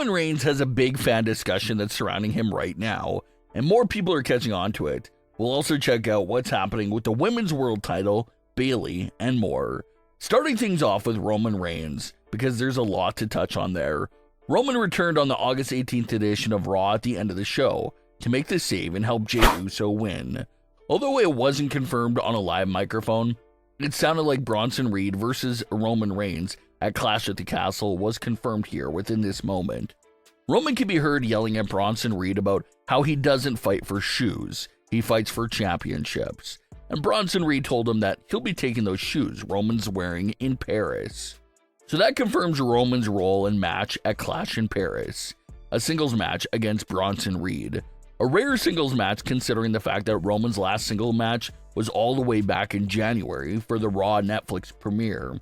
Roman Reigns has a big fan discussion that's surrounding him right now, and more people are catching on to it. We'll also check out what's happening with the women's world title, Bayley, and more. Starting things off with Roman Reigns, because there's a lot to touch on there. Roman returned on the August 18th edition of Raw at the end of the show to make the save and help Jey Uso win. Although it wasn't confirmed on a live microphone, it sounded like Bronson Reed versus Roman Reigns at Clash at the Castle was confirmed here within this moment. Roman can be heard yelling at Bronson Reed about how he doesn't fight for shoes, he fights for championships. And Bronson Reed told him that he'll be taking those shoes Roman's wearing in Paris. So that confirms Roman's role and match at Clash in Paris, a singles match against Bronson Reed. A rare singles match considering the fact that Roman's last single match was all the way back in January for the Raw Netflix premiere.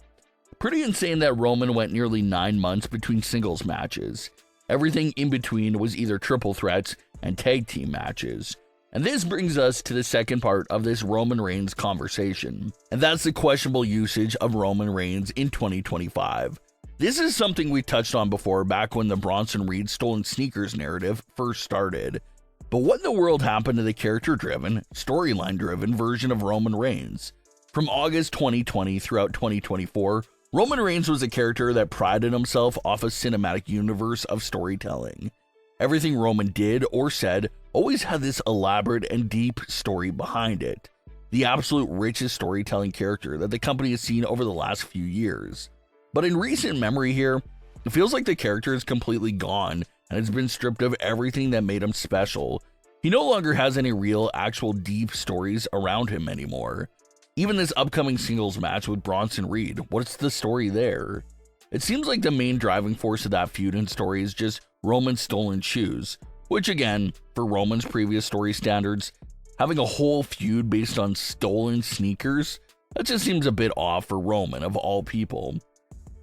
Pretty insane that Roman went nearly 9 months between singles matches. Everything in between was either triple threats and tag team matches. And this brings us to the second part of this Roman Reigns conversation, and that's the questionable usage of Roman Reigns in 2025. This is something we touched on before back when the Bronson Reed stolen sneakers narrative first started. But what in the world happened to the character-driven, storyline-driven version of Roman Reigns? From August 2020 throughout 2024, Roman Reigns was a character that prided himself off a cinematic universe of storytelling. Everything Roman did or said always had this elaborate and deep story behind it. The absolute richest storytelling character that the company has seen over the last few years. But in recent memory here, it feels like the character is completely gone and has been stripped of everything that made him special. He no longer has any real, actual deep stories around him anymore. Even this upcoming singles match with Bronson Reed, what's the story there? It seems like the main driving force of that feud and story is just Roman's stolen shoes, which again, for Roman's previous story standards, having a whole feud based on stolen sneakers, that just seems a bit off for Roman of all people.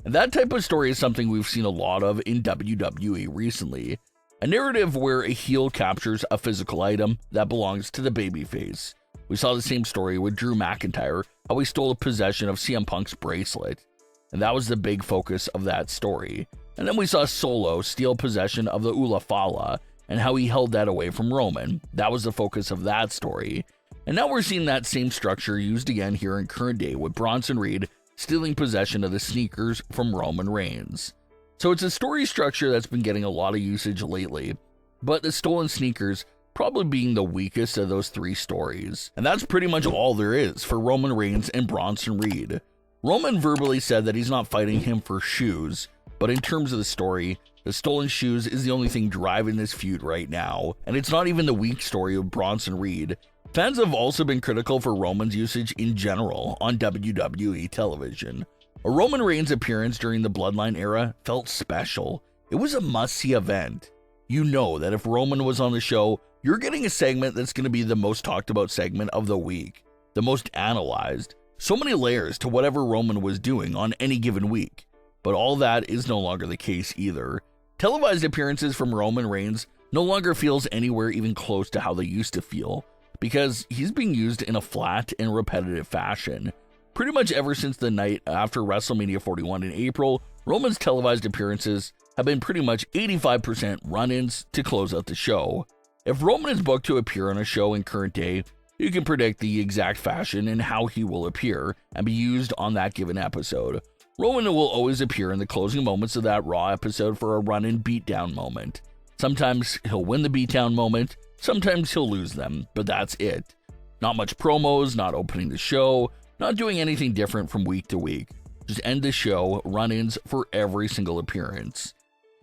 And that type of story is something we've seen a lot of in WWE recently. A narrative where a heel captures a physical item that belongs to the babyface. We saw the same story with Drew McIntyre, how he stole possession of CM Punk's bracelet. And that was the big focus of that story. And then we saw Solo steal possession of the Ula Fala and how he held that away from Roman. That was the focus of that story. And now we're seeing that same structure used again here in current day with Bronson Reed stealing possession of the sneakers from Roman Reigns. So it's a story structure that's been getting a lot of usage lately, but the stolen sneakers probably being the weakest of those three stories. And that's pretty much all there is for Roman Reigns and Bronson Reed. Roman verbally said that he's not fighting him for shoes, but in terms of the story, the stolen shoes is the only thing driving this feud right now, and it's not even the weak story of Bronson Reed. Fans have also been critical for Roman's usage in general on WWE television. A Roman Reigns appearance during the Bloodline era felt special. It was a must-see event. You know that if Roman was on the show, you're getting a segment that's going to be the most talked about segment of the week, the most analyzed. So many layers to whatever Roman was doing on any given week. But all that is no longer the case either. Televised appearances from Roman Reigns no longer feels anywhere even close to how they used to feel, because he's being used in a flat and repetitive fashion. Pretty much ever since the night after WrestleMania 41 in April, Roman's televised appearances have been pretty much 85% run-ins to close out the show. If Roman is booked to appear on a show in current day, you can predict the exact fashion and how he will appear and be used on that given episode. Roman will always appear in the closing moments of that Raw episode for a run-in beatdown moment. Sometimes he'll win the beatdown moment, sometimes he'll lose them, but that's it. Not much promos, not opening the show, not doing anything different from week to week. Just end the show, run-ins for every single appearance.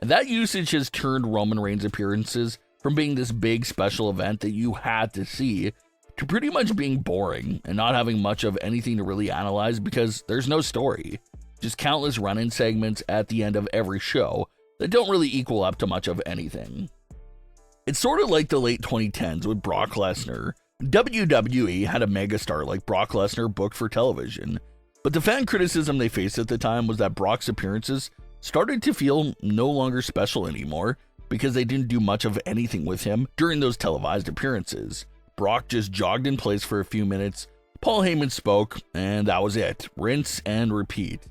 And that usage has turned Roman Reigns' appearances from being this big special event that you had to see to pretty much being boring and not having much of anything to really analyze because there's no story. Just countless run-in segments at the end of every show that don't really equal up to much of anything. It's sort of like the late 2010s with Brock Lesnar. WWE had a megastar like Brock Lesnar booked for television, but the fan criticism they faced at the time was that Brock's appearances started to feel no longer special anymore because they didn't do much of anything with him during those televised appearances. Brock just jogged in place for a few minutes, Paul Heyman spoke, and that was it. Rinse and repeat.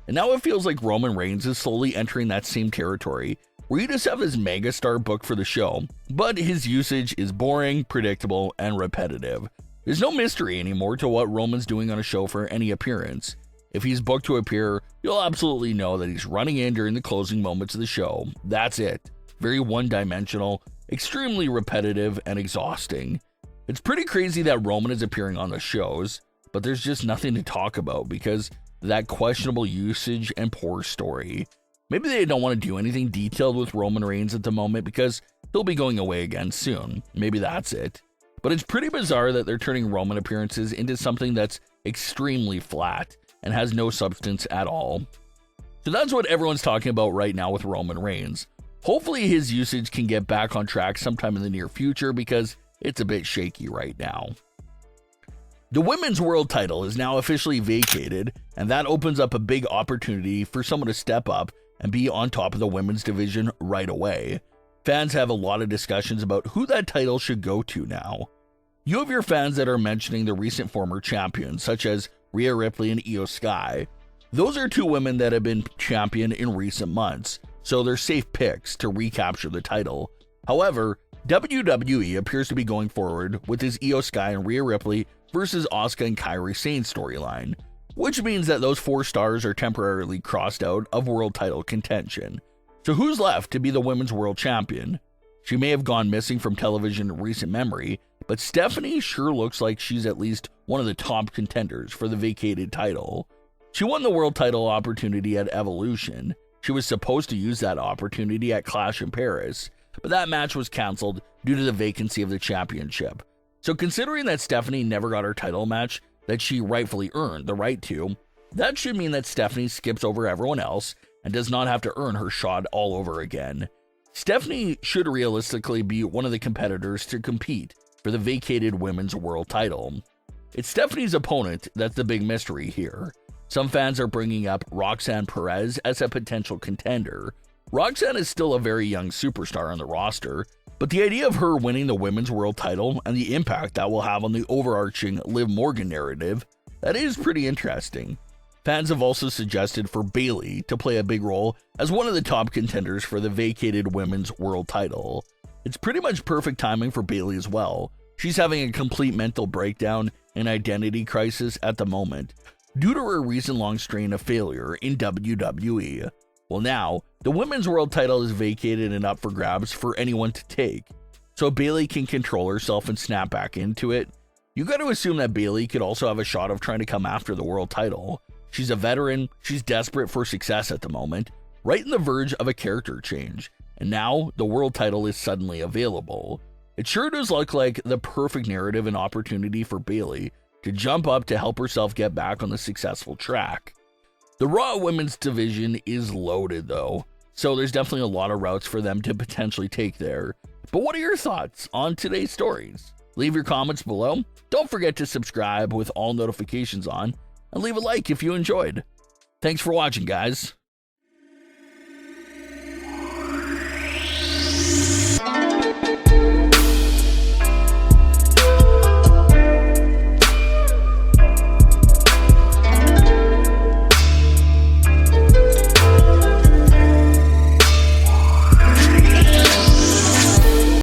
And now it feels like Roman Reigns is slowly entering that same territory, where you just have this megastar booked for the show, but his usage is boring, predictable, and repetitive. There's no mystery anymore to what Roman's doing on a show for any appearance. If he's booked to appear, you'll absolutely know that he's running in during the closing moments of the show. That's it. Very one-dimensional, extremely repetitive, and exhausting. It's pretty crazy that Roman is appearing on the shows, but there's just nothing to talk about because of that questionable usage and poor story. Maybe they don't want to do anything detailed with Roman Reigns at the moment because he'll be going away again soon. Maybe that's it. But it's pretty bizarre that they're turning Roman appearances into something that's extremely flat and has no substance at all. So that's what everyone's talking about right now with Roman Reigns. Hopefully his usage can get back on track sometime in the near future because it's a bit shaky right now. The women's world title is now officially vacated, and that opens up a big opportunity for someone to step up and be on top of the women's division right away. Fans have a lot of discussions about who that title should go to now. You have your fans that are mentioning the recent former champions, such as Rhea Ripley and Io Sky. Those are two women that have been championed in recent months, so they're safe picks to recapture the title. However, WWE appears to be going forward with this Io Sky and Rhea Ripley versus Asuka and Kairi Sane storyline, which means that those four stars are temporarily crossed out of world title contention. So who's left to be the women's world champion? She may have gone missing from television in recent memory, but Stephanie sure looks like she's at least one of the top contenders for the vacated title. She won the world title opportunity at Evolution. She was supposed to use that opportunity at Clash in Paris, but that match was canceled due to the vacancy of the championship. So considering that Stephanie never got her title match that she rightfully earned the right to, that should mean that Stephanie skips over everyone else and does not have to earn her shot all over again. Stephanie should realistically be one of the competitors to compete for the vacated women's world title. It's Stephanie's opponent that's the big mystery here. Some fans are bringing up Roxanne Perez as a potential contender. Roxanne is still a very young superstar on the roster, but the idea of her winning the women's world title and the impact that will have on the overarching Liv Morgan narrative, that is pretty interesting. Fans have also suggested for Bayley to play a big role as one of the top contenders for the vacated women's world title. It's pretty much perfect timing for Bayley as well. She's having a complete mental breakdown and identity crisis at the moment due to her recent-long strain of failure in WWE. Well, now, the women's world title is vacated and up for grabs for anyone to take, so Bayley can control herself and snap back into it. You got to assume that Bayley could also have a shot of trying to come after the world title. She's a veteran, she's desperate for success at the moment, right on the verge of a character change, and now the world title is suddenly available. It sure does look like the perfect narrative and opportunity for Bayley to jump up to help herself get back on the successful track. The Raw women's division is loaded though, so there's definitely a lot of routes for them to potentially take there. But what are your thoughts on today's stories? Leave your comments below. Don't forget to subscribe with all notifications on, and leave a like if you enjoyed. Thanks for watching, guys.